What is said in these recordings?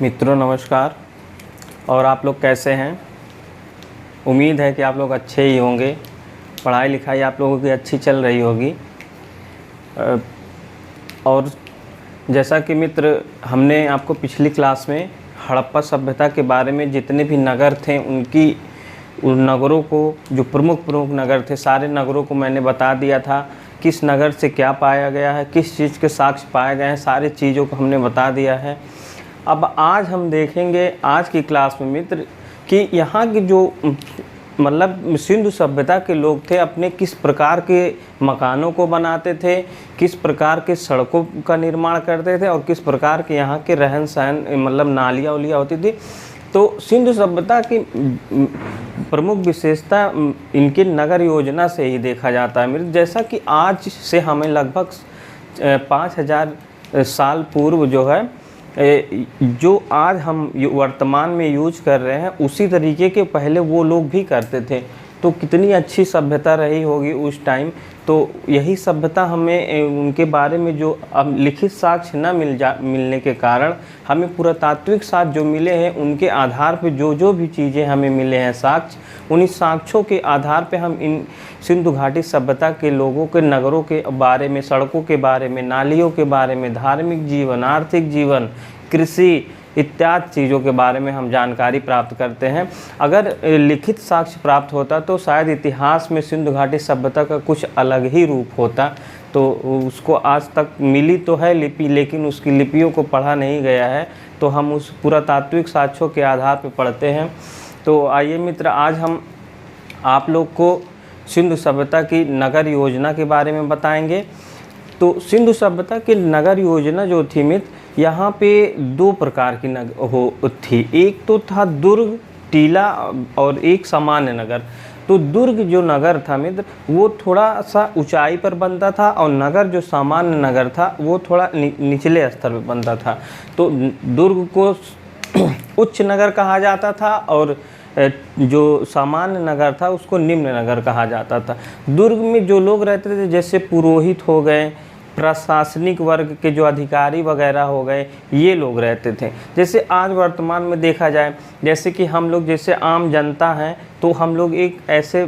मित्रों नमस्कार। और आप लोग कैसे हैं? उम्मीद है कि आप लोग अच्छे ही होंगे। पढ़ाई लिखाई आप लोगों की अच्छी चल रही होगी। और जैसा कि मित्र हमने आपको पिछली क्लास में हड़प्पा सभ्यता के बारे में जितने भी नगर थे उन नगरों को, जो प्रमुख नगर थे, सारे नगरों को मैंने बता दिया था। किस नगर से क्या पाया गया है, किस चीज़ के साक्ष्य पाए गए हैं, सारी चीज़ों को हमने बता दिया है। अब आज हम देखेंगे आज की क्लास में मित्र कि यहाँ की जो मतलब सिंधु सभ्यता के लोग थे अपने किस प्रकार के मकानों को बनाते थे, किस प्रकार के सड़कों का निर्माण करते थे और किस प्रकार के यहाँ के रहन सहन मतलब नालियाँ उलियाँ होती थी। तो सिंधु सभ्यता की प्रमुख विशेषता इनके नगर योजना से ही देखा जाता है मित्र। जैसा कि आज से हमें लगभग 5000 साल पूर्व जो है जो आज हम वर्तमान में यूज कर रहे हैं उसी तरीके के पहले वो लोग भी करते थे। तो कितनी अच्छी सभ्यता रही होगी उस टाइम। तो यही सभ्यता हमें उनके बारे में जो अब लिखित साक्ष्य न मिलने के कारण हमें पुरातात्विक साक्ष्य जो मिले हैं उनके आधार पर जो भी चीज़ें हमें मिले हैं साक्ष्य, उन्हीं साक्ष्यों के आधार पे हम इन सिंधु घाटी सभ्यता के लोगों के नगरों के बारे में, सड़कों के बारे में, नालियों के बारे में, धार्मिक जीवन, आर्थिक जीवन, कृषि इत्यादि चीज़ों के बारे में हम जानकारी प्राप्त करते हैं। अगर लिखित साक्ष्य प्राप्त होता तो शायद इतिहास में सिंधु घाटी सभ्यता का कुछ अलग ही रूप होता। तो उसको आज तक मिली तो है लिपि, लेकिन उसकी लिपियों को पढ़ा नहीं गया है। तो हम उस पुरातात्विक साक्ष्यों के आधार पर पढ़ते हैं। तो आइए मित्र, आज हम आप लोग को सिंधु सभ्यता की नगर योजना के बारे में बताएंगे। तो सिंधु सभ्यता की नगर योजना जो थी मित्र, यहाँ पे दो प्रकार की थी। एक तो था दुर्ग टीला और एक सामान्य नगर। तो दुर्ग जो नगर था मित्र वो थोड़ा सा ऊंचाई पर बनता था और नगर जो सामान्य नगर था वो थोड़ा निचले स्तर पर बनता था। तो दुर्ग को उच्च नगर कहा जाता था और जो सामान्य नगर था उसको निम्न नगर कहा जाता था। दुर्ग में जो लोग रहते थे जैसे पुरोहित हो गए, प्रशासनिक वर्ग के जो अधिकारी वगैरह हो गए, ये लोग रहते थे। जैसे आज वर्तमान में देखा जाए, जैसे कि हम लोग जैसे आम जनता हैं तो हम लोग एक ऐसे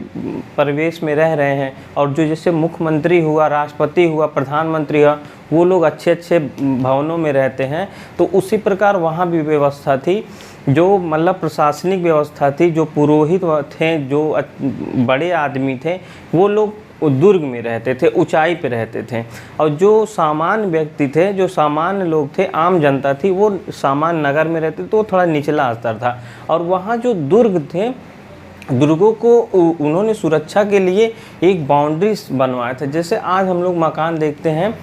परिवेश में रह रहे हैं और जो जैसे मुख्यमंत्री हुआ, राष्ट्रपति हुआ, प्रधानमंत्री हुआ, वो लोग अच्छे अच्छे भवनों में रहते हैं। तो उसी प्रकार वहाँ भी व्यवस्था थी, जो मतलब प्रशासनिक व्यवस्था थी। जो पुरोहित थे, जो बड़े आदमी थे, वो लोग दुर्ग में रहते थे, ऊंचाई पे रहते थे। और जो सामान्य व्यक्ति थे, जो सामान्य लोग थे, आम जनता थी, वो सामान्य नगर में रहते, तो थोड़ा निचला स्तर था। और वहाँ जो दुर्ग थे, दुर्गों को उन्होंने सुरक्षा के लिए एक बाउंड्रीज बनवाया था। जैसे आज हम लोग मकान देखते हैं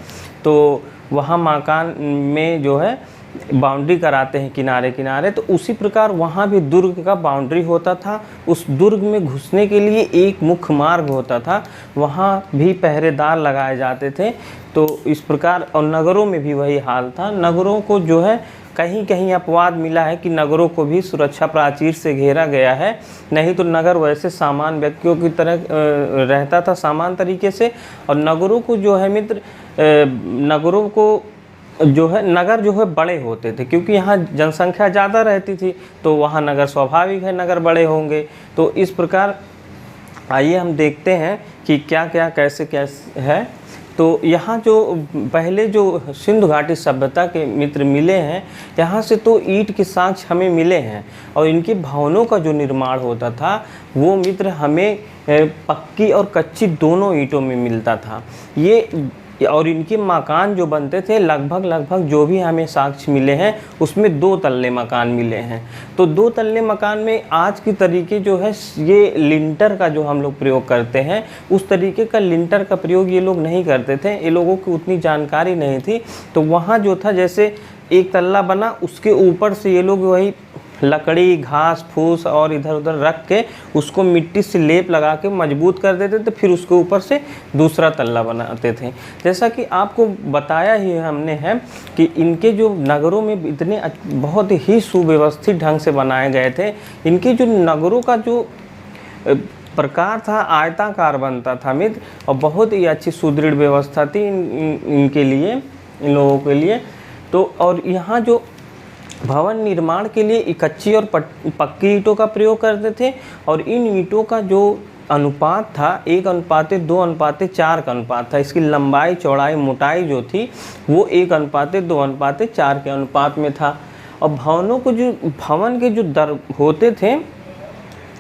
तो वहाँ मकान में जो है बाउंड्री कराते हैं किनारे किनारे, तो उसी प्रकार वहाँ भी दुर्ग का बाउंड्री होता था। उस दुर्ग में घुसने के लिए एक मुख्य मार्ग होता था, वहाँ भी पहरेदार लगाए जाते थे। तो इस प्रकार, और नगरों में भी वही हाल था। नगरों को जो है कहीं कहीं अपवाद मिला है कि नगरों को भी सुरक्षा प्राचीर से घेरा गया है, नहीं तो नगर वैसे सामान्य व्यक्तियों की तरह रहता था सामान्य तरीके से। और नगरों को जो है मित्र, नगरों को जो है नगर जो है बड़े होते थे, क्योंकि यहाँ जनसंख्या ज़्यादा रहती थी तो वहाँ नगर स्वाभाविक है नगर बड़े होंगे। तो इस प्रकार आइए हम देखते हैं कि क्या क्या कैसे कैसे है। तो यहाँ जो पहले जो सिंधु घाटी सभ्यता के मित्र मिले हैं, यहाँ से तो ईंट के साक्ष्य हमें मिले हैं। और इनके भवनों का जो निर्माण होता था वो मित्र हमें पक्की और कच्ची दोनों ईंटों में मिलता था। ये और इनके मकान जो बनते थे लगभग जो भी हमें साक्ष्य मिले हैं उसमें 2 तल्ले मकान मिले हैं। तो 2 तल्ले मकान में आज की तरीके जो है ये लिंटर का जो हम लोग प्रयोग करते हैं, उस तरीके का लिंटर का प्रयोग ये लोग नहीं करते थे। ये लोगों की उतनी जानकारी नहीं थी। तो वहाँ जो था जैसे एक तल्ला बना, उसके ऊपर से ये लोग वही लकड़ी, घास फूस और इधर उधर रख के उसको मिट्टी से लेप लगा के मजबूत कर देते थे, फिर उसके ऊपर से दूसरा तल्ला बनाते थे। जैसा कि आपको बताया ही हमने है कि इनके जो नगरों में इतने बहुत ही सुव्यवस्थित ढंग से बनाए गए थे। इनके जो नगरों का जो प्रकार था आयताकार बनता था मित्र, और बहुत ही अच्छी सुदृढ़ व्यवस्था थी इनके लिए, इन लोगों के लिए। तो और यहाँ जो भवन निर्माण के लिए कच्ची और पक्की ईंटों का प्रयोग करते थे और इन ईंटों का जो अनुपात था 1:2:4 का अनुपात था। इसकी लंबाई चौड़ाई मोटाई जो थी वो 1:2:4 के अनुपात में था। और भवन के जो दर होते थे,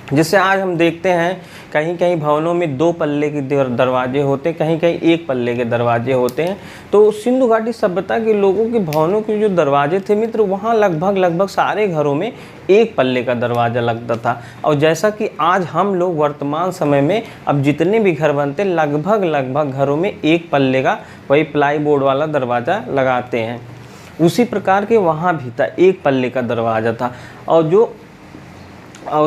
जैसे आज हम देखते हैं कहीं कहीं भवनों में 2 पल्ले के दरवाजे होते हैं, कहीं कहीं 1 पल्ले के दरवाजे होते हैं। तो सिंधु घाटी सभ्यता के लोगों के भवनों के जो दरवाजे थे मित्र, वहाँ लगभग सारे घरों में 1 पल्ले का दरवाज़ा लगता था। और जैसा कि आज हम लोग वर्तमान समय में अब जितने भी घर बनते हैं लगभग घरों में 1 पल्ले का वही प्लाई बोर्ड वाला दरवाज़ा लगाते हैं, उसी प्रकार के वहाँ भी था 1 पल्ले का दरवाज़ा था। और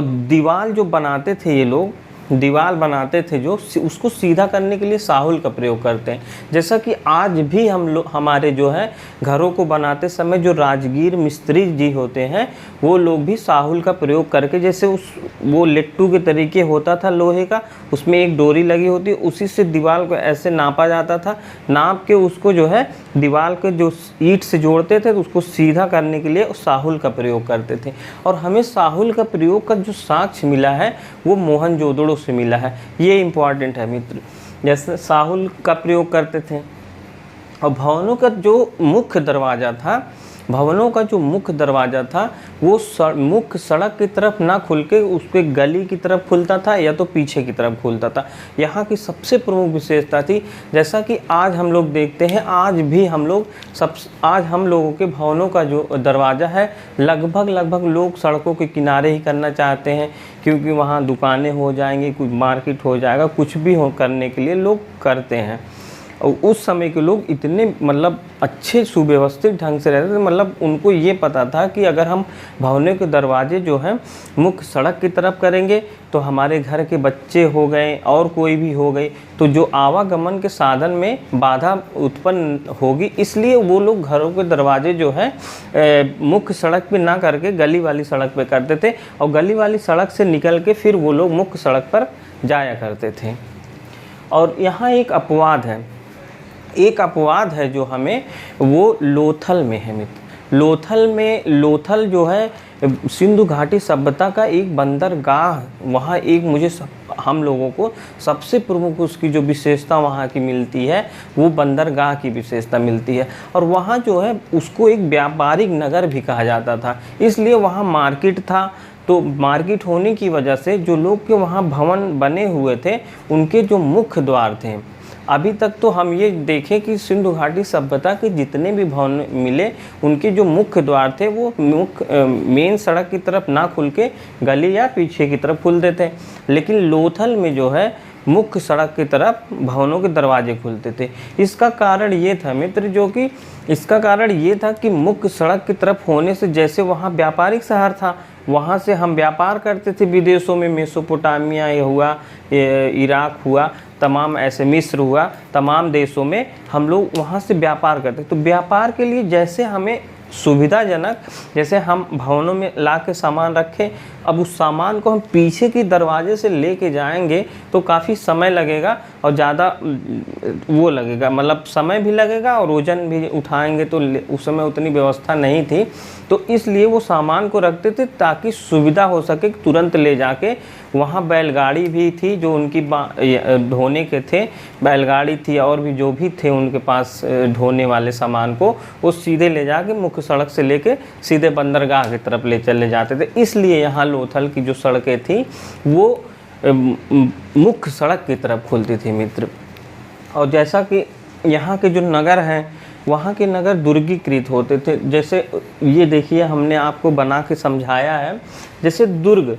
दीवार जो बनाते थे ये लोग, दीवार बनाते थे जो उसको सीधा करने के लिए साहुल का प्रयोग करते हैं। जैसा कि आज भी हम लोग हमारे जो है घरों को बनाते समय जो राजगीर मिस्त्री जी होते हैं वो लोग भी साहुल का प्रयोग करके, जैसे वो लिट्टू के तरीके होता था लोहे का, उसमें एक डोरी लगी होती है, उसी से दीवार को ऐसे नापा जाता था, नाप के उसको जो है दीवार के जो ईंट से जोड़ते थे तो उसको सीधा करने के लिए साहुल का प्रयोग करते थे। और हमें साहुल का प्रयोग का जो साक्ष्य मिला है वो मोहनजोदड़ो से मिला है। ये इम्पॉर्टेंट है मित्र, जैसे साहुल का प्रयोग करते थे। और भवनों का जो मुख्य दरवाज़ा था वो मुख्य सड़क की तरफ ना खुल के उसके गली की तरफ खुलता था या तो पीछे की तरफ खुलता था। यहाँ की सबसे प्रमुख विशेषता थी, जैसा कि आज हम लोग देखते हैं, आज हम लोगों के भवनों का जो दरवाज़ा है लगभग लोग सड़कों के किनारे ही करना चाहते हैं, क्योंकि वहाँ दुकानें हो जाएंगी, कुछ मार्केट हो जाएगा, कुछ भी हो करने के लिए लोग करते हैं। और उस समय के लोग इतने मतलब अच्छे सुव्यवस्थित ढंग से रहते थे, मतलब उनको ये पता था कि अगर हम भवनों के दरवाजे जो हैं मुख्य सड़क की तरफ करेंगे तो हमारे घर के बच्चे हो गए और कोई भी हो गए तो जो आवागमन के साधन में बाधा उत्पन्न होगी, इसलिए वो लोग घरों के दरवाजे जो है मुख्य सड़क पे ना करके गली वाली सड़क पे करते थे और गली वाली सड़क से निकल के फिर वो लोग मुख्य सड़क पर जाया करते थे। और यहाँ एक अपवाद है जो हमें वो लोथल में है मित्र। लोथल जो है सिंधु घाटी सभ्यता का एक बंदरगाह, वहाँ हम लोगों को सबसे प्रमुख उसकी जो विशेषता वहाँ की मिलती है वो बंदरगाह की विशेषता मिलती है। और वहाँ जो है उसको एक व्यापारिक नगर भी कहा जाता था, इसलिए वहाँ मार्केट था। तो मार्केट होने की वजह से जो लोग के वहाँ भवन बने हुए थे उनके जो मुख्य द्वार थे, अभी तक तो हम ये देखें कि सिंधु घाटी सभ्यता के जितने भी भवन मिले उनके जो मुख्य द्वार थे वो मेन सड़क की तरफ ना खुल के गली या पीछे की तरफ खुलते थे, लेकिन लोथल में जो है मुख्य सड़क की तरफ भवनों के दरवाजे खुलते थे। इसका कारण ये था मित्र, कि मुख्य सड़क की तरफ होने से जैसे वहाँ व्यापारिक शहर था, वहाँ से हम व्यापार करते थे विदेशों में, मेसोपोटामिया ये हुआ, इराक हुआ, तमाम ऐसे मिस्र हुआ, तमाम देशों में हम लोग वहाँ से व्यापार करते। तो व्यापार के लिए जैसे हमें सुविधाजनक, जैसे हम भवनों में ला के सामान रखें, अब उस सामान को हम पीछे की दरवाजे से लेके जाएंगे तो काफ़ी समय लगेगा और ज़्यादा वो लगेगा, मतलब समय भी लगेगा और वजन भी उठाएंगे तो उस समय उतनी व्यवस्था नहीं थी। तो इसलिए वो सामान को रखते थे ताकि सुविधा हो सके तुरंत ले जाके। वहाँ बैलगाड़ी भी थी जो उनकी ढोने के थे, बैलगाड़ी थी और भी जो भी थे उनके पास ढोने वाले सामान को वो सीधे ले जाके मुख्य सड़क से लेके सीधे बंदरगाह की तरफ ले चले जाते थे। इसलिए यहाँ लोथल की जो सड़कें थी वो मुख्य सड़क की तरफ खुलती थी मित्र। और जैसा कि यहाँ के जो नगर हैं वहाँ के नगर दुर्गीकृत होते थे, जैसे ये देखिए हमने आपको बना के समझाया है। जैसे दुर्ग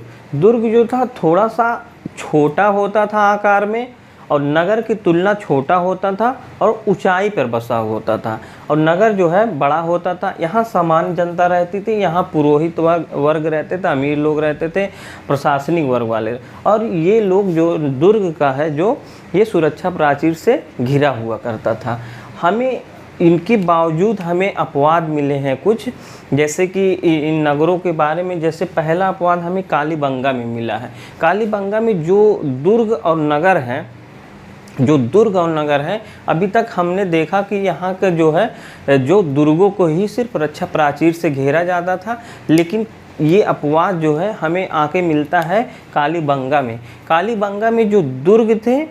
जो था थोड़ा सा छोटा होता था आकार में और नगर की तुलना छोटा होता था और ऊंचाई पर बसा होता था, और नगर जो है बड़ा होता था। यहाँ सामान्य जनता रहती थी, यहाँ पुरोहित वर्ग रहते थे, अमीर लोग रहते थे, प्रशासनिक वर्ग वाले। और ये लोग जो दुर्ग का है जो ये सुरक्षा प्राचीर से घिरा हुआ करता था। हमें इनके बावजूद हमें अपवाद मिले हैं कुछ, जैसे कि इन नगरों के बारे में। जैसे पहला अपवाद हमें कालीबंगा में मिला है। कालीबंगा में जो दुर्ग और नगर हैं जो दुर्ग और नगर हैं, अभी तक हमने देखा कि यहाँ का जो है जो दुर्गों को ही सिर्फ रक्षा प्राचीर से घेरा जाता था, लेकिन ये अपवाद जो है हमें आके मिलता है कालीबंगा में। कालीबंगा में जो दुर्ग थे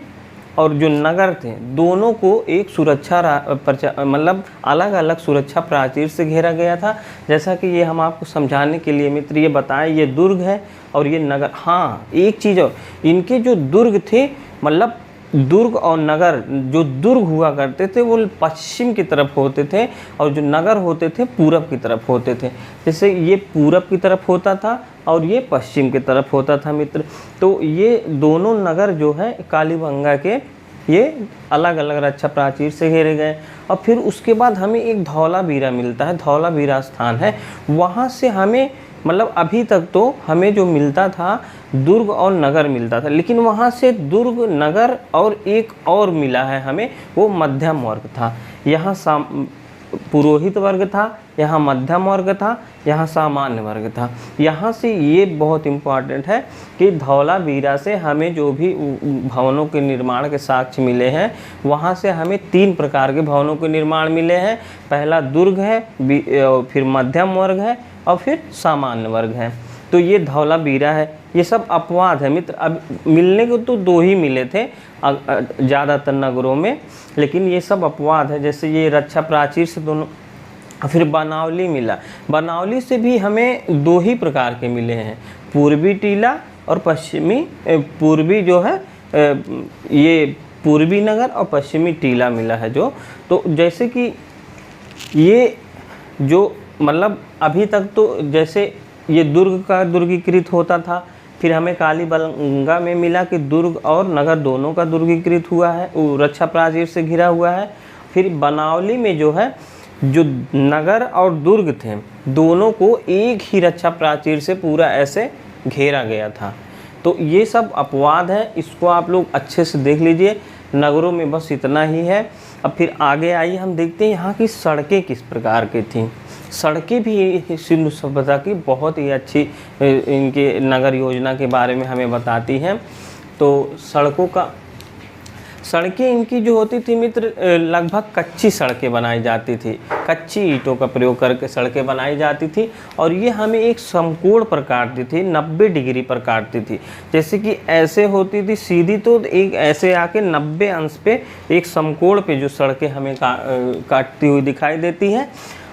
और जो नगर थे, दोनों को एक सुरक्षा मतलब अलग अलग सुरक्षा प्राचीर से घेरा गया था। जैसा कि ये हम आपको समझाने के लिए मित्र ये बताएं, ये दुर्ग है और ये नगर। हाँ, एक चीज़ और, इनके जो दुर्ग थे, मतलब दुर्ग और नगर, जो दुर्ग हुआ करते थे वो पश्चिम की तरफ होते थे और जो नगर होते थे पूरब की तरफ होते थे। जैसे ये पूरब की तरफ होता था और ये पश्चिम की तरफ होता था मित्र। तो ये दोनों नगर जो है कालीबंगा के, ये अलग अलग रक्षा प्राचीर से घेरे गए। और फिर उसके बाद हमें एक धौलावीरा मिलता है, धौलावीरा स्थान है। वहाँ से हमें, मतलब अभी तक तो हमें जो मिलता था दुर्ग और नगर मिलता था, लेकिन वहाँ से दुर्ग, नगर और एक और मिला है हमें, वो मध्यम वर्ग था। यहाँ पुरोहित वर्ग था, यहाँ मध्यम वर्ग था, यहाँ सामान्य वर्ग था। यहाँ से ये बहुत इम्पॉर्टेंट है कि धौलावीरा से हमें जो भी भवनों के निर्माण के साक्ष्य मिले हैं, वहाँ से हमें 3 प्रकार के भवनों के निर्माण मिले हैं। पहला दुर्ग है, फिर मध्यम वर्ग है और फिर सामान्य वर्ग है। तो ये धौलावीरा है। ये सब अपवाद है मित्र। अब मिलने को तो 2 ही मिले थे ज़्यादातर नगरों में, लेकिन ये सब अपवाद है। जैसे ये रक्षा प्राचीर से दोनों। फिर बनावली मिला। बनावली से भी हमें 2 ही प्रकार के मिले हैं, पूर्वी टीला और पश्चिमी। पूर्वी जो है ये पूर्वी नगर और पश्चिमी टीला मिला है जो। तो जैसे कि ये जो, मतलब अभी तक तो जैसे ये दुर्ग का दुर्गीकृत होता था, फिर हमें कालीबंगा में मिला कि दुर्ग और नगर दोनों का दुर्गीकृत हुआ है, वो रक्षा प्राचीर से घिरा हुआ है। फिर बनावली में जो है, जो नगर और दुर्ग थे, दोनों को एक ही रक्षा प्राचीर से पूरा ऐसे घेरा गया था। तो ये सब अपवाद है, इसको आप लोग अच्छे से देख लीजिए। नगरों में बस इतना ही है। अब फिर आगे आइए, हम देखते हैं यहाँ की सड़कें किस प्रकार की थीं। सड़कें भी सिंधु सभ्यता की बहुत ही अच्छी इनके नगर योजना के बारे में हमें बताती हैं। तो सड़कें इनकी जो होती थी मित्र, लगभग कच्ची सड़कें बनाई जाती थी, कच्ची ईंटों का प्रयोग करके सड़कें बनाई जाती थी। और ये हमें एक समकोण पर काटती थी, 90 डिग्री पर काटती थी। जैसे कि ऐसे होती थी सीधी, तो एक ऐसे आके 90 अंश पे एक समकोण पे जो सड़कें हमें काटती हुई दिखाई देती हैं।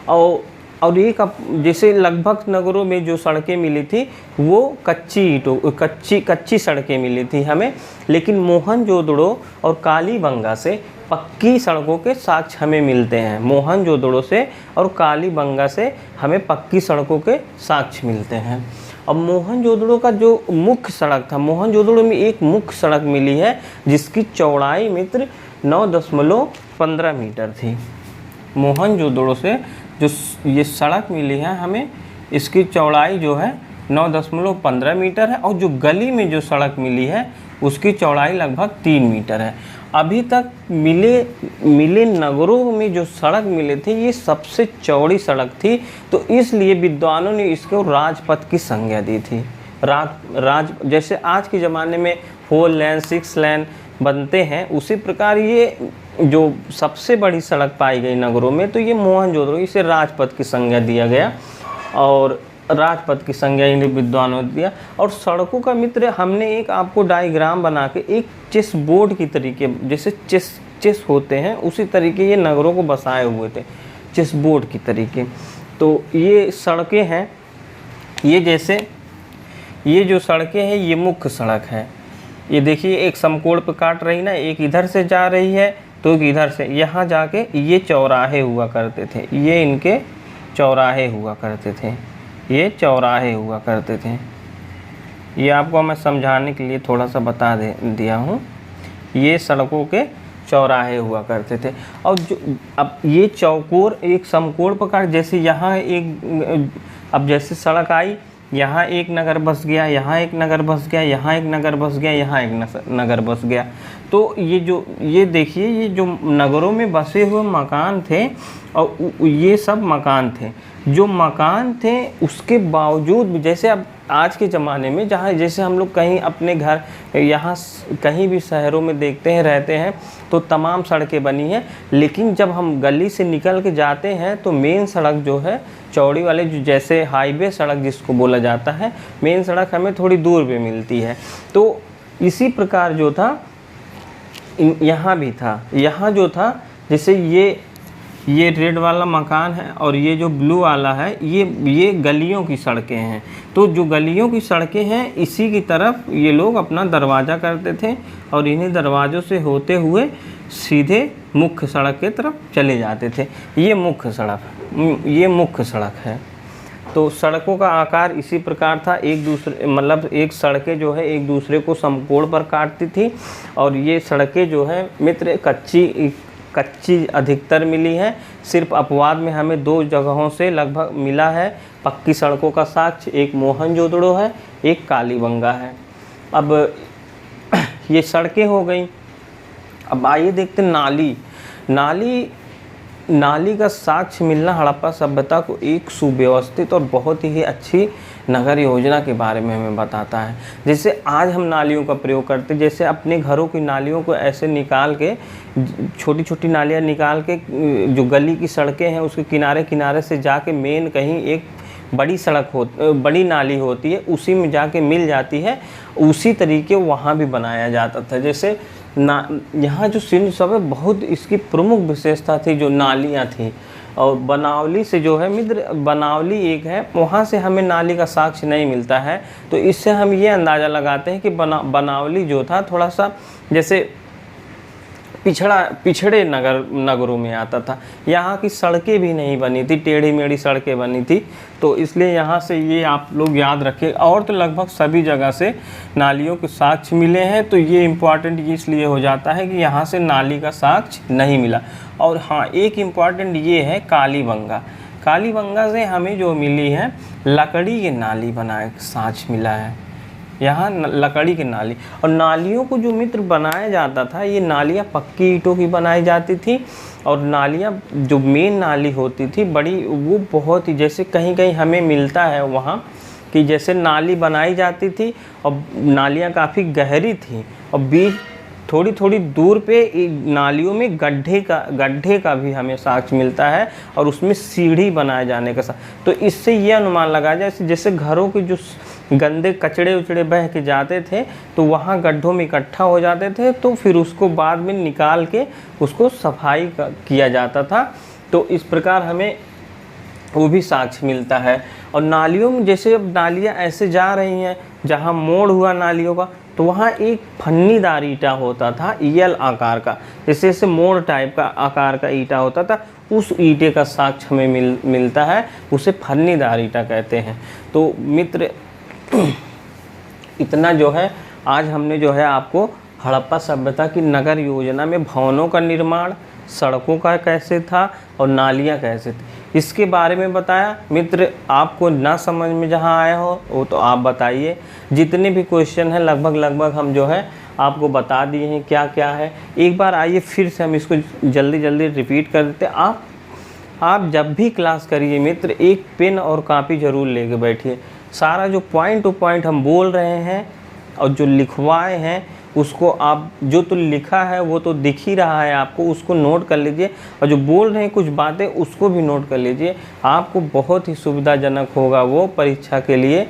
और एक जैसे लगभग नगरों में जो सड़कें मिली थी वो कच्ची सड़कें मिली थी हमें, लेकिन मोहनजोदड़ो और कालीबंगा से पक्की सड़कों के साक्ष्य हमें मिलते हैं। मोहनजोदड़ो से और कालीबंगा से हमें पक्की सड़कों के साक्ष्य मिलते हैं। अब मोहनजोदड़ो का जो मुख्य सड़क था, मोहनजोदड़ो में एक मुख्य सड़क मिली है जिसकी चौड़ाई मित्र 9.15 मीटर थी। मोहनजोदड़ो से जो ये सड़क मिली है हमें, इसकी चौड़ाई जो है 9.15 मीटर है। और जो गली में जो सड़क मिली है उसकी चौड़ाई लगभग 3 मीटर है। अभी तक मिले नगरों में जो सड़क मिले थे, ये सबसे चौड़ी सड़क थी। तो इसलिए विद्वानों ने इसको राजपथ की संज्ञा दी थी। जैसे आज के ज़माने में 4 लेन 6 लेन बनते हैं, उसी प्रकार ये जो सबसे बड़ी सड़क पाई गई नगरों में, तो ये मोहनजोदड़ो, इसे राजपथ की संज्ञा दिया गया। और राजपथ की संज्ञा इन विद्वानों ने दिया। और सड़कों का मित्र, हमने एक आपको डायग्राम बना के एक चेस बोर्ड की तरीके, जैसे चेस होते हैं उसी तरीके ये नगरों को बसाए हुए थे, चेस बोर्ड की तरीके। तो ये सड़कें हैं, ये जैसे ये जो सड़कें हैं ये मुख्य सड़क है। ये देखिए एक समकोण पे काट रही ना, एक इधर से जा रही है तो एक इधर से, यहाँ जाके ये चौराहे हुआ करते थे, ये इनके चौराहे हुआ करते थे, ये चौराहे हुआ करते थे। ये आपको मैं समझाने के लिए थोड़ा सा बता दिया हूँ। ये सड़कों के चौराहे हुआ करते थे। और जो अब ये चौकोर एक समकोण पर काट, जैसे यहाँ एक, अब जैसे सड़क आई, यहाँ एक नगर बस गया, यहाँ एक नगर बस गया, यहाँ एक नगर बस गया, यहाँ एक नगर बस गया। तो तो ये देखिए, ये जो नगरों में बसे हुए मकान थे और ये सब मकान थे, जो मकान थे उसके बावजूद भी, जैसे अब आज के ज़माने में जहाँ जैसे हम लोग कहीं अपने घर यहाँ कहीं भी शहरों में देखते हैं, रहते हैं, तो तमाम सड़कें बनी हैं, लेकिन जब हम गली से निकल के जाते हैं तो मेन सड़क जो है चौड़ी वाले, जो जैसे हाईवे सड़क जिसको बोला जाता है, मेन सड़क हमें थोड़ी दूर पे मिलती है। तो इसी प्रकार जो था यहाँ भी था, यहाँ जो था जैसे ये रेड वाला मकान है और ये जो ब्लू वाला है, ये गलियों की सड़कें हैं। तो जो गलियों की सड़कें हैं इसी की तरफ ये लोग अपना दरवाज़ा करते थे और इन्हीं दरवाज़ों से होते हुए सीधे मुख्य सड़क की तरफ चले जाते थे। ये मुख्य सड़क है। तो सड़कों का आकार इसी प्रकार था, एक दूसरे मतलब एक सड़कें जो है एक दूसरे को समकोण पर काटती थी, और ये सड़कें जो है मित्र कच्ची अधिकतर मिली है। सिर्फ अपवाद में हमें 2 जगहों से लगभग मिला है पक्की सड़कों का साक्ष्य, एक मोहनजोदड़ो है, एक कालीबंगा है। अब ये सड़कें हो गई। अब आइए देखते नाली का साक्ष्य मिलना हड़प्पा सभ्यता को एक सुव्यवस्थित और बहुत ही अच्छी नगर योजना के बारे में हमें बताता है। जैसे आज हम नालियों का प्रयोग करते हैं, जैसे अपने घरों की नालियों को ऐसे निकाल के, छोटी छोटी नालियाँ निकाल के, जो गली की सड़कें हैं उसके किनारे किनारे से जाके मेन कहीं एक बड़ी नाली होती है, उसी में जाके मिल जाती है। उसी तरीके वहाँ भी बनाया जाता था। जैसे यहाँ जो सिंध सब है, बहुत इसकी प्रमुख विशेषता थी जो नालियाँ थी। और बनावली से जो है मित्र, बनावली एक है, वहाँ से हमें नाली का साक्ष्य नहीं मिलता है। तो इससे हम ये अंदाज़ा लगाते हैं कि बनावली जो था थोड़ा सा जैसे पिछड़े नगरों में आता था। यहाँ की सड़कें भी नहीं बनी थी, टेढ़ी मेढ़ी सड़कें बनी थी। तो इसलिए यहाँ से ये आप लोग याद रखें। और तो लगभग सभी जगह से नालियों के साक्ष्य मिले हैं। तो ये इम्पॉर्टेंट इसलिए हो जाता है कि यहाँ से नाली का साक्ष्य नहीं मिला। और हाँ, एक इम्पॉर्टेंट ये है कालीबंगा से हमें जो मिली है लकड़ी की नाली बनाए साक्ष्य मिला है। यहाँ लकड़ी की नाली, और नालियों को जो मित्र बनाया जाता था, ये नालियाँ पक्की ईंटों की बनाई जाती थी। और नालियाँ जो मेन नाली होती थी बड़ी, वो बहुत ही, जैसे कहीं कहीं हमें मिलता है वहाँ कि जैसे नाली बनाई जाती थी और नालियाँ काफ़ी गहरी थी, और बीच थोड़ी थोड़ी दूर पे नालियों में गड्ढे का भी हमें साक्ष्य मिलता है, और उसमें सीढ़ी बनाए जाने का तो इससे ये अनुमान लगाया जाए जैसे घरों के जो गंदे कचड़े उचड़े बह के जाते थे तो वहाँ गड्ढों में इकट्ठा हो जाते थे, तो फिर उसको बाद में निकाल के उसको सफाई किया जाता था। तो इस प्रकार हमें वो भी साक्ष्य मिलता है। और नालियों में जैसे अब नालियाँ ऐसे जा रही हैं, जहाँ मोड़ हुआ नालियों का, तो वहाँ एक फन्नीदार ईंटा होता था ईयल आकार का, जैसे मोड़ टाइप का आकार का ईंटा होता था, उस ईंटे का साक्ष्य हमें मिलता है, उसे फन्नीदार ईंटा कहते हैं। तो मित्र इतना जो है आज हमने जो है आपको हड़प्पा सभ्यता की नगर योजना में भवनों का निर्माण, सड़कों का कैसे था और नालियाँ कैसे थी, इसके बारे में बताया। मित्र आपको ना समझ में जहाँ आया हो वो तो आप बताइए। जितने भी क्वेश्चन हैं लगभग हम जो है आपको बता दिए हैं क्या क्या है। एक बार आइए फिर से हम इसको जल्दी रिपीट कर देते। आप जब भी क्लास करिए मित्र, एक पेन और कापी ज़रूर लेके बैठिए। सारा जो पॉइंट टू पॉइंट हम बोल रहे हैं और जो लिखवाए हैं उसको आप, जो तो लिखा है वो तो दिख ही रहा है आपको, उसको नोट कर लीजिए, और जो बोल रहे हैं कुछ बातें उसको भी नोट कर लीजिए। आपको बहुत ही सुविधाजनक होगा वो परीक्षा के लिए।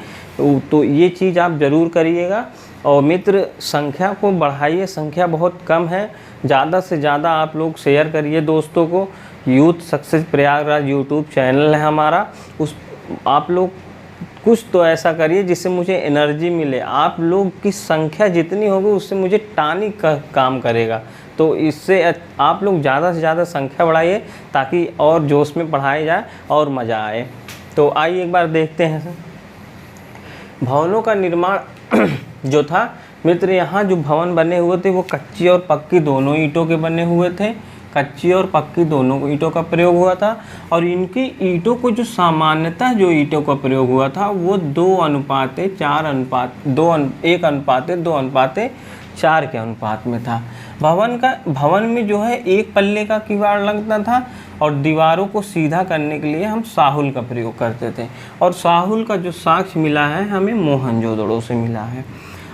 तो ये चीज़ आप ज़रूर करिएगा। और मित्र संख्या को बढ़ाइए, संख्या बहुत कम है, ज़्यादा से ज़्यादा आप लोग शेयर करिए दोस्तों को। Youth success Prayagraj YouTube channel है हमारा, उस आप लोग कुछ तो ऐसा करिए जिससे मुझे एनर्जी मिले। आप लोग की संख्या जितनी होगी उससे मुझे टानिक का काम करेगा। तो इससे आप लोग ज़्यादा से ज़्यादा संख्या बढ़ाइए ताकि और जोश में पढ़ाया जाए और मज़ा आए। तो आइए एक बार देखते हैं भवनों का निर्माण जो था मित्र। यहाँ जो भवन बने हुए थे वो कच्ची और पक्की दोनों ईंटों के बने हुए थे। कच्ची और पक्की दोनों ईंटों का प्रयोग हुआ था। और इनकी ईंटों को जो सामान्यतः जो ईंटों का प्रयोग हुआ था वो 2:4:4 1:2:2 4 के अनुपात में था। भवन में जो है एक पल्ले का किवाड़ लगता था और दीवारों को सीधा करने के लिए हम साहुल का प्रयोग करते थे। और साहुल का जो साक्ष्य मिला है हमें मोहनजोदड़ो से मिला है।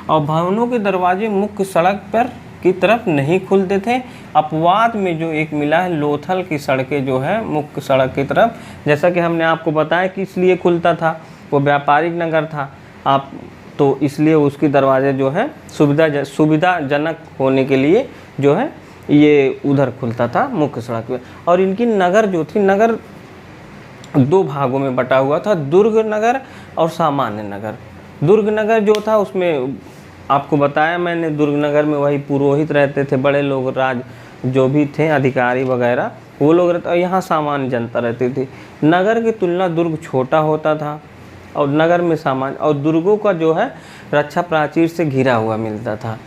और भवनों के दरवाजे मुख्य सड़क पर की तरफ नहीं खुलते थे। अपवाद में जो एक मिला है, लोथल की सड़कें जो है मुख्य सड़क की तरफ, जैसा कि हमने आपको बताया कि इसलिए खुलता था, वो व्यापारिक नगर था आप, तो इसलिए उसकी दरवाजे जो है सुविधाजनक होने के लिए जो है ये उधर खुलता था मुख्य सड़क पे। और इनकी नगर जो थी, नगर 2 भागों में बटा हुआ था, दुर्ग नगर और सामान्य नगर। दुर्ग नगर जो था उसमें आपको बताया मैंने, दुर्ग नगर में वही पुरोहित रहते थे, बड़े लोग, राज जो भी थे अधिकारी वगैरह वो लोग रहते, और यहाँ सामान्य जनता रहती थी। नगर की तुलना दुर्ग छोटा होता था और नगर में सामान्य, और दुर्गों का जो है रक्षा प्राचीर से घिरा हुआ मिलता था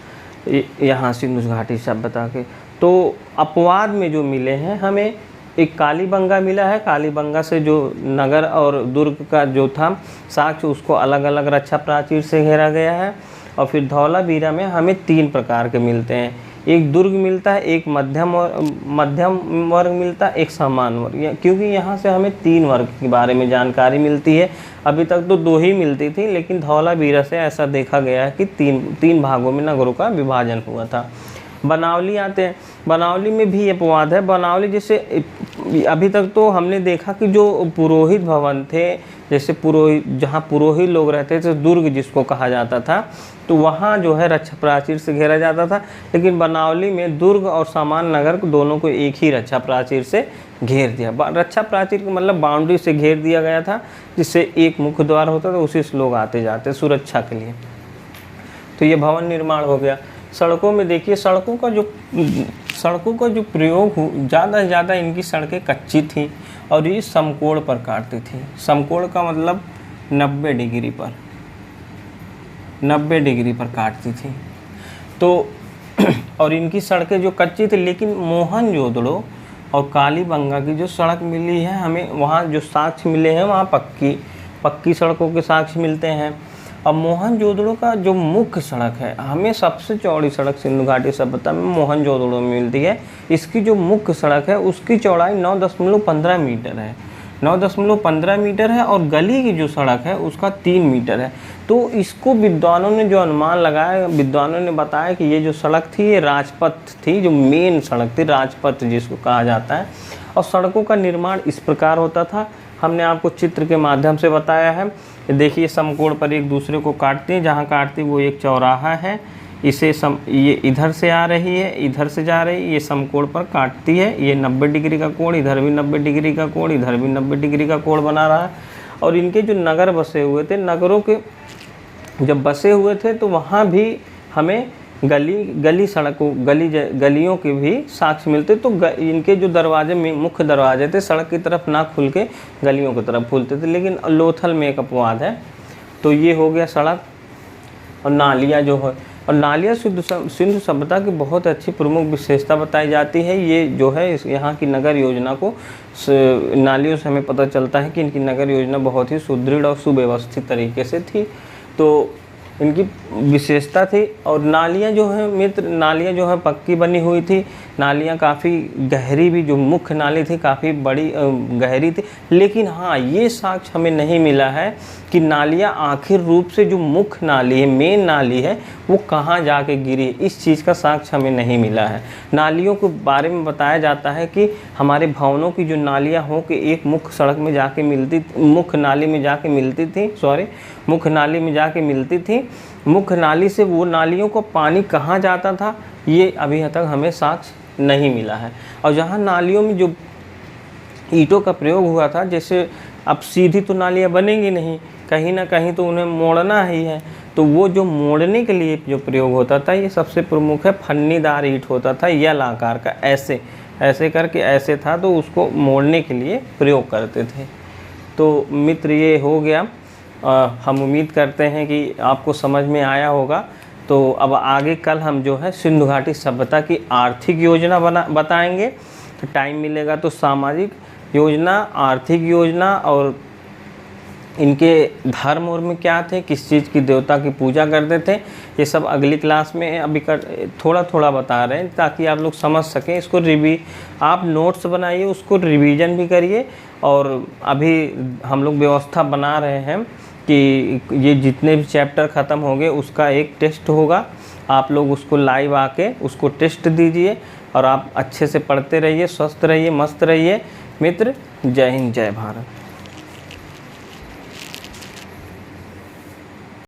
यहाँ सिंधु घाटी सभ्यता के। तो अपवाद में जो मिले हैं हमें, एक कालीबंगा मिला है, कालीबंगा से जो नगर और दुर्ग का जो था साक्ष्य उसको अलग अलग रक्षा प्राचीर से घेरा गया है। और फिर धौलावीरा में हमें 3 प्रकार के मिलते हैं, एक दुर्ग मिलता है, एक मध्यम वर्ग मिलता है, एक सामान्य वर्ग, क्योंकि यहाँ से हमें 3 वर्ग के बारे में जानकारी मिलती है। अभी तक तो 2 ही मिलती थी, लेकिन धौलावीरा से ऐसा देखा गया है कि 3 भागों में नगरों का विभाजन हुआ था। बनावली आते हैं, बनावली में भी अपवाद है। बनावली जैसे अभी तक तो हमने देखा कि जो पुरोहित भवन थे, जैसे पुरोहित, जहाँ पुरोहित लोग रहते थे, दुर्ग जिसको कहा जाता था, तो वहाँ जो है रक्षा प्राचीर से घेरा जाता था। लेकिन बनावली में दुर्ग और सामान्य नगर दोनों को एक ही रक्षा प्राचीर से घेर दिया। रक्षा प्राचीर का मतलब बाउंड्री से घेर दिया गया था, जिससे एक मुख्य द्वार होता था, उसी से लोग आते जाते सुरक्षा के लिए। तो ये भवन निर्माण हो गया। सड़कों में देखिए, सड़कों का जो प्रयोग ज़्यादा से ज़्यादा इनकी सड़कें कच्ची थी और ये समकोण पर काटती थी। समकोण का मतलब 90 डिग्री पर काटती थी। तो और इनकी सड़कें जो कच्ची थी, लेकिन मोहनजोदड़ो और कालीबंगा की जो सड़क मिली है हमें, वहाँ जो साक्ष्य मिले हैं वहाँ पक्की सड़कों के साक्ष्य मिलते हैं। अब मोहनजोदड़ो का जो मुख्य सड़क है, हमें सबसे चौड़ी सड़क सिंधु घाटी सभ्यता में मोहनजोदड़ो में मिलती है। इसकी जो मुख्य सड़क है उसकी चौड़ाई 9.15 मीटर है, 9.15 मीटर है, और गली की जो सड़क है उसका 3 मीटर है। तो इसको विद्वानों ने जो अनुमान लगाया, विद्वानों ने बताया कि ये जो सड़क थी ये राजपथ थी, जो मेन सड़क थी, राजपथ जिसको कहा जाता है। और सड़कों का निर्माण इस प्रकार होता था, हमने आपको चित्र के माध्यम से बताया है। देखिए, समकोण पर एक दूसरे को काटते हैं, जहाँ काटते वो एक चौराहा है, इसे ये इधर से आ रही है, इधर से जा रही है, ये समकोण पर काटती है, ये 90 डिग्री का कोण, इधर भी 90 डिग्री का कोण, इधर भी 90 डिग्री का कोण बना रहा है। और इनके जो नगर बसे हुए थे, नगरों के जब बसे हुए थे तो वहाँ भी हमें गलियों के भी साक्ष्य मिलते। तो इनके जो दरवाजे में मुख्य दरवाजे थे सड़क की तरफ ना खुल के गलियों की तरफ खुलते थे, लेकिन लोथल में एक अपवाद है। तो ये हो गया सड़क। और नालियाँ जो है, और नालियाँ सिंधु सभ्यता की बहुत अच्छी प्रमुख विशेषता बताई जाती है। ये जो है यहाँ की नगर योजना को, नालियों से हमें पता चलता है कि इनकी नगर योजना बहुत ही सुदृढ़ और सुव्यवस्थित तरीके से थी। तो इनकी विशेषता थी। और नालियाँ जो है मित्र, नालियाँ जो है पक्की बनी हुई थी, नालियाँ काफ़ी गहरी भी, जो मुख्य नाली थी काफ़ी बड़ी गहरी थी। लेकिन हाँ, ये साक्ष्य हमें नहीं मिला है कि नालियाँ आखिर रूप से जो मुख्य नाली है, मेन नाली है, वो कहाँ जाके गिरी, इस चीज़ का साक्ष्य हमें नहीं मिला है। नालियों के बारे में बताया जाता है कि हमारे भवनों की जो नालियाँ हो कि एक मुख्य सड़क में जाके मिलती, मुख्य नाली में जाके मिलती थी, मुख्य नाली में जाके मिलती थी। मुख्य नाली से वो नालियों को पानी कहाँ जाता था, ये अभी तक हमें साक्ष्य नहीं मिला है। और जहाँ नालियों में जो ईंटों का प्रयोग हुआ था, जैसे अब सीधी तो नालियाँ बनेंगी नहीं, कहीं ना कहीं तो उन्हें मोड़ना ही है, तो वो जो मोड़ने के लिए जो प्रयोग होता था, ये सबसे प्रमुख है फन्नीदार ईंट होता था, यल आकार का, ऐसे करके ऐसे था, तो उसको मोड़ने के लिए प्रयोग करते थे। तो मित्र, ये हो गया। हम उम्मीद करते हैं कि आपको समझ में आया होगा। तो अब आगे कल हम जो है सिंधु घाटी सभ्यता की आर्थिक योजना बताएंगे। तो टाइम मिलेगा तो सामाजिक योजना, आर्थिक योजना और इनके धर्म और में क्या थे, किस चीज़ की देवता की पूजा करते थे, ये सब अगली क्लास में अभी थोड़ा थोड़ा बता रहे हैं ताकि आप लोग समझ सकें। इसको आप नोट्स बनाइए, उसको रिवीजन भी करिए। और अभी हम लोग व्यवस्था बना रहे हैं कि ये जितने भी चैप्टर ख़त्म होंगे उसका एक टेस्ट होगा, आप लोग उसको लाइव आके उसको टेस्ट दीजिए और आप अच्छे से पढ़ते रहिए, स्वस्थ रहिए, मस्त रहिए मित्र। जय हिंद, जय भारत।